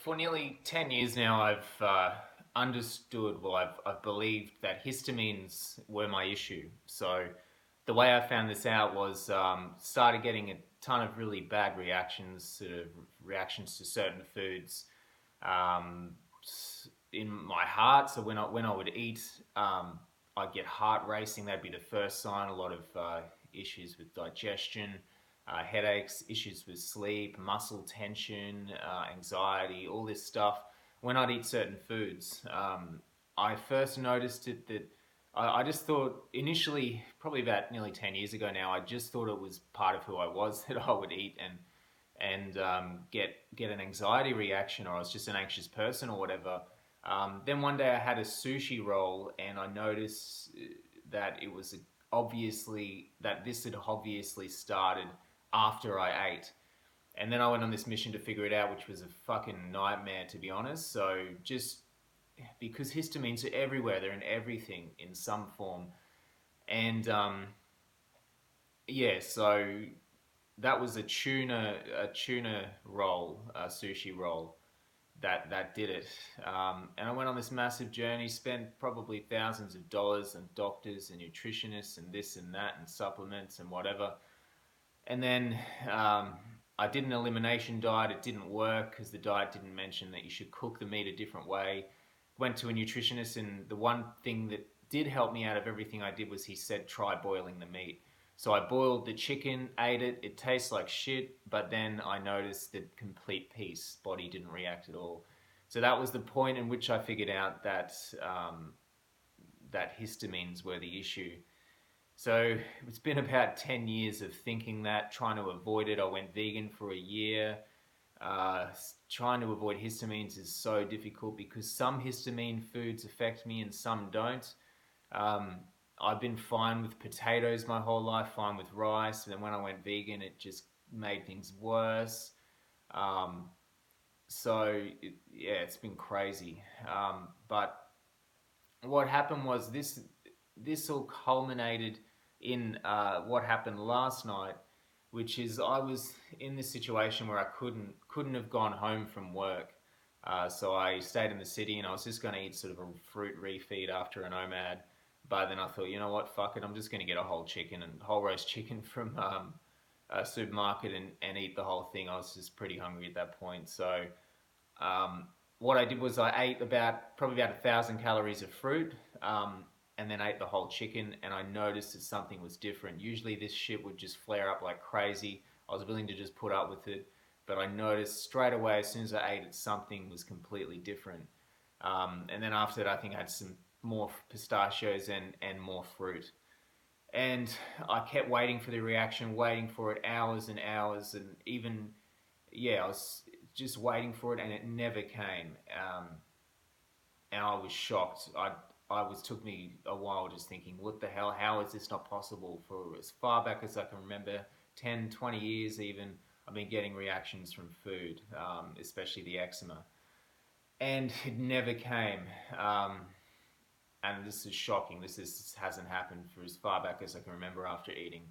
For nearly 10 years now, I've understood, well, I've believed that histamines were my issue. So the way I found this out was started getting a ton of really bad reactions, sort of reactions to certain foods um, in my heart. So when I would eat, I'd get heart racing. That'd be the first sign. A lot of issues with digestion, headaches, issues with sleep, muscle tension, anxiety, all this stuff. When I'd eat certain foods, I first noticed it that I just thought initially, probably about nearly 10 years ago now, I just thought it was part of who I was that I would eat and get an anxiety reaction, or I was just an anxious person or whatever. Then one day I had a sushi roll and I noticed that it was obviously that this had obviously started after I ate. And then I went on this mission to figure it out, which was a fucking nightmare, to be honest. So just because histamines are everywhere, they're in everything in some form. And yeah, so that was a tuna roll, a sushi roll that did it. And I went on this massive journey, spent probably thousands of dollars on doctors and nutritionists and this and that and supplements and whatever. And then I did an elimination diet. It didn't work because the diet didn't mention that you should cook the meat a different way. Went to a nutritionist, and the one thing that did help me out of everything I did was he said try boiling the meat. So I boiled the chicken, ate it. It tastes like shit, but then I noticed the complete peace. Body didn't react at all. So that was the point in which I figured out that histamines were the issue. So it's been about 10 years of thinking that, trying to avoid it. I went vegan for a year. Uh, Trying to avoid histamines is so difficult because some histamine foods affect me and some don't. Um, I've been fine with potatoes my whole life, fine with rice. And then when I went vegan, it just made things worse. Um, yeah, it's been crazy. But what happened was this all culminated in what happened last night, which is I was in this situation where I couldn't have gone home from work. So I stayed in the city and I was just going to eat sort of a fruit refeed after an OMAD. But then I thought, you know what, fuck it, I'm just going to get a whole chicken and whole roast chicken from a supermarket and eat the whole thing. I was just pretty hungry at that point. So um, what I did was I ate probably about 1,000 calories of fruit, and then ate the whole chicken. And I noticed that something was different. Usually this shit would just flare up like crazy. I was willing to just put up with it, but I noticed straight away as soon as I ate it, something was completely different. And then after that, I think I had some more pistachios and more fruit. And I kept waiting for the reaction, waiting for it hours and hours, and even yeah, I was just waiting for it, and it never came. And I was shocked. I was took me a while just thinking, what the hell? How is this not possible? For as far back as I can remember, 10, 20 years even, I've been getting reactions from food, especially the eczema, and it never came. And this is shocking. This hasn't happened for as far back as I can remember after eating.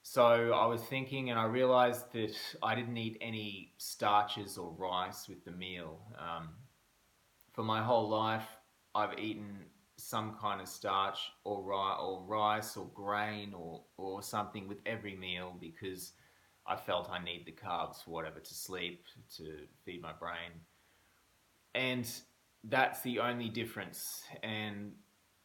So I was thinking, and I realized that I didn't eat any starches or rice with the meal. For my whole life, I've eaten some kind of starch or rice or grain or something with every meal because I felt I need the carbs for whatever, to sleep, to feed my brain. And that's the only difference. And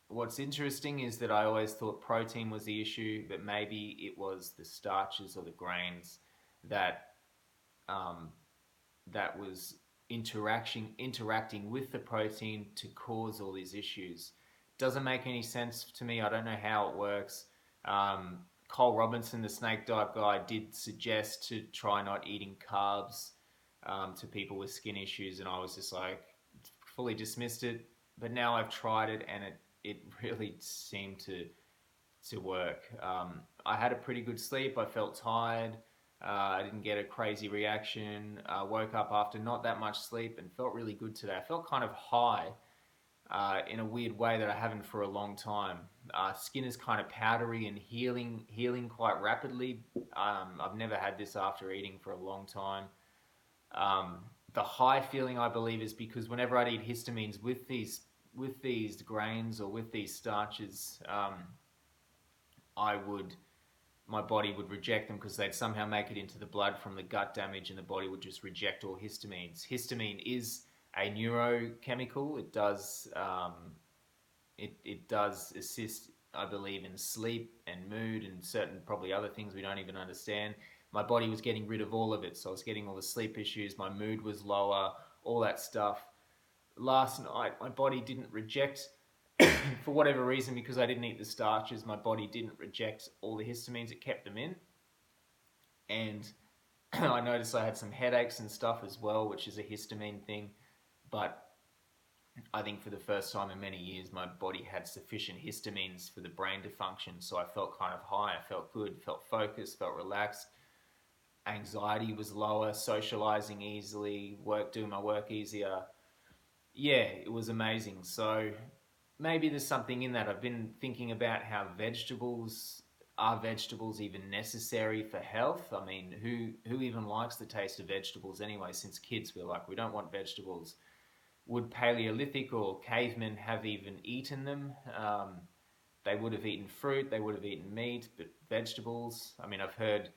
what's interesting is that I always thought protein was the issue, but maybe it was the starches or the grains that um, that was interacting with the protein to cause all these issues. Doesn't make any sense to me. I don't know how it works. Cole Robinson, the snake diet guy, did suggest to try not eating carbs to people with skin issues, and I was just like fully dismissed it. But now I've tried it, and it really seemed to work. I had a pretty good sleep. I felt tired. I didn't get a crazy reaction. I woke up after not that much sleep and felt really good today. I felt kind of high in a weird way that I haven't for a long time. Skin is kind of powdery and healing quite rapidly. I've never had this after eating for a long time. Um, the high feeling, I believe, is because whenever I'd eat histamines with these grains or with these starches, I would my body would reject them because they'd somehow make it into the blood from the gut damage, and the body would just reject all histamines. Histamine is a neurochemical. It does assist, I believe, in sleep and mood and certain probably other things we don't even understand. My body was getting rid of all of it, so I was getting all the sleep issues. My mood was lower, all that stuff. Last night, my body didn't reject, for whatever reason, because I didn't eat the starches. My body didn't reject all the histamines; it kept them in, and I noticed I had some headaches and stuff as well, which is a histamine thing. But I think for the first time in many years, my body had sufficient histamines for the brain to function. So I felt kind of high. I felt good, felt focused, felt relaxed. Anxiety was lower, socializing easily, doing my work easier. Yeah, it was amazing. So maybe there's something in that. I've been thinking about how vegetables even necessary for health? I mean, who even likes the taste of vegetables anyway? Since kids, we're like, we don't want vegetables. Would Paleolithic or cavemen have even eaten them? They would have eaten fruit, they would have eaten meat, but vegetables. I mean, I've heard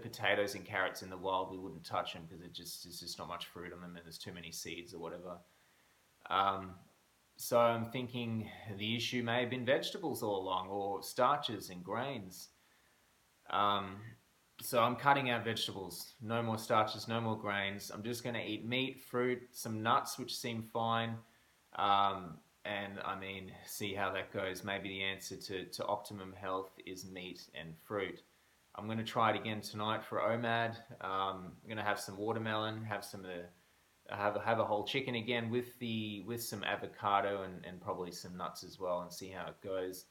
potatoes and carrots in the wild we wouldn't touch them because it's just not much fruit on them and there's too many seeds or whatever. Um, so I'm thinking the issue may have been vegetables all along, or starches and grains. Um, so I'm cutting out vegetables. No more starches, no more grains. I'm just going to eat meat, fruit, some nuts, which seem fine. And I mean, see how that goes. Maybe the answer to optimum health is meat and fruit. I'm going to try it again tonight for OMAD. I'm going to have some watermelon, have some of the have a whole chicken again with some avocado and probably some nuts as well, and see how it goes.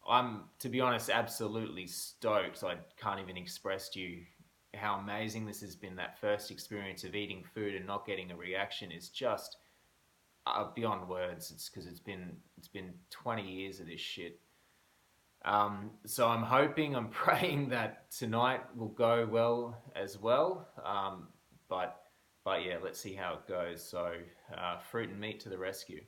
I'm, to be honest, absolutely stoked. I can't even express to you how amazing this has been. That first experience of eating food and not getting a reaction is just beyond words. It's because it's been 20 years of this shit. So I'm hoping, I'm praying that tonight will go well as well. But yeah, let's see how it goes. So fruit and meat to the rescue.